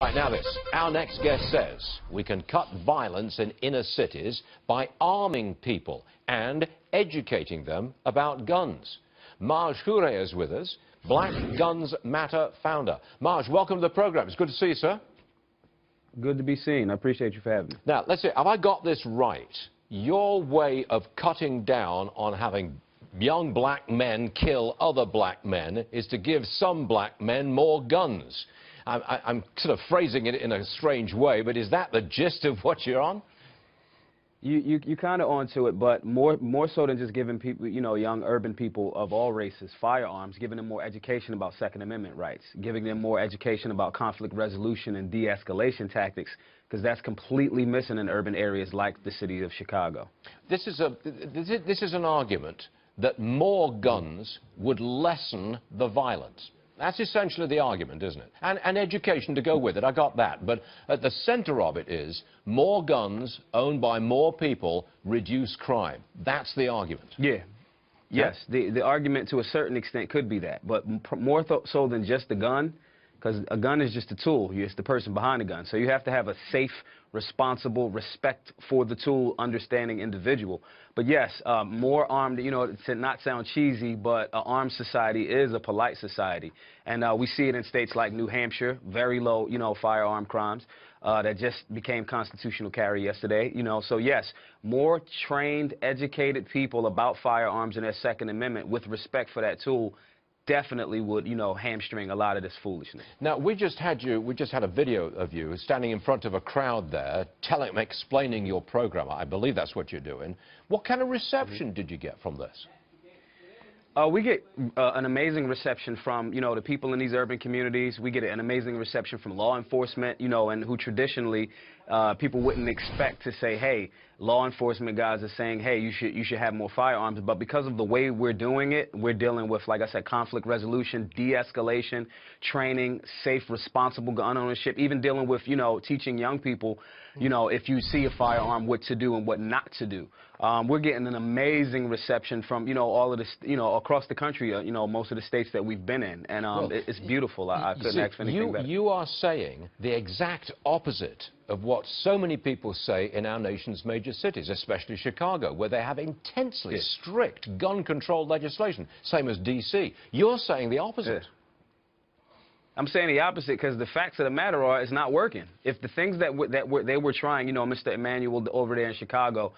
Right, now this, our next guest says we can cut violence in inner cities by arming people and educating them about guns. Toure is with us, Black Guns Matter founder. Welcome to the program. It's good to see you, sir. Good to be seen. I appreciate you for having me. Now, let's see, have I got this right? Your way of cutting down on having young black men kill other black men is to give some black men more guns. I'm sort of phrasing it in a strange way, but is that the gist of what you're on? You kind of onto it, but more so than just giving people, young urban people of all races firearms, giving them more education about Second Amendment rights, giving them more education about conflict resolution and de-escalation tactics, because that's completely missing in urban areas like the city of Chicago. This is an argument that more guns would lessen the violence. That's essentially the argument, isn't it? And education to go with it, I got that. But at the center of it is more guns owned by more people reduce crime. That's the argument. Yeah. Yes, the argument to a certain extent could be that, but more so than just the gun, because a gun is just a tool. It's the person behind the gun. So you have to have a safe, responsible, respect for the tool, understanding individual. But yes, more armed, to not sound cheesy, but an armed society is a polite society. And we see it in states like New Hampshire, very low, firearm crimes. That just became constitutional carry yesterday, So yes, more trained, educated people about firearms and their Second Amendment with respect for that tool definitely would, hamstring a lot of this foolishness. Now, we just had a video of you standing in front of a crowd there, explaining your program. I believe that's what you're doing. What kind of reception did you get from this? We get an amazing reception from, the people in these urban communities. We get an amazing reception from law enforcement, and who traditionally people wouldn't expect to say, hey, law enforcement guys are saying, hey, you should have more firearms. But because of the way we're doing it, we're dealing with, like I said, conflict resolution, de-escalation, training, safe, responsible gun ownership, even dealing with, teaching young people, if you see a firearm, what to do and what not to do. We're getting an amazing reception from, all of this, across the country, most of the states that we've been in. And well, it's beautiful. I couldn't ask for anything better. You are saying the exact opposite of what so many people say in our nation's major cities, especially Chicago, where they have intensely strict gun control legislation, same as D.C. You're saying the opposite. I'm saying the opposite because the facts of the matter are it's not working. If the things they were trying, Mr. Emanuel over there in Chicago,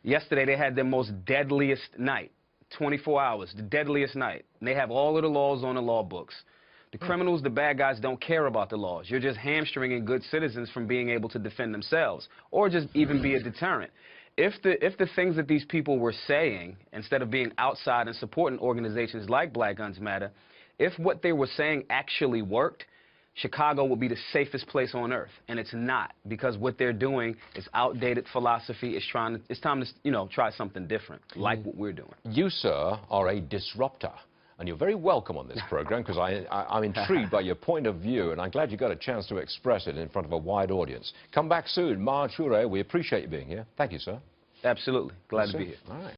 yesterday they had their most deadliest night, 24 hours, the deadliest night. And they have all of the laws on the law books. The criminals, the bad guys don't care about the laws. You're just hamstringing good citizens from being able to defend themselves or just even be a deterrent. If the things that these people were saying, instead of being outside and supporting organizations like Black Guns Matter, if what they were saying actually worked, Chicago would be the safest place on earth, and it's not, because what they're doing is outdated philosophy. It's time to try something different, like what we're doing. You, sir, are a disruptor, and you're very welcome on this program because I'm intrigued by your point of view, and I'm glad you got a chance to express it in front of a wide audience. Come back soon, Toure. We appreciate you being here. Thank you, sir. Absolutely, glad to be here. All right.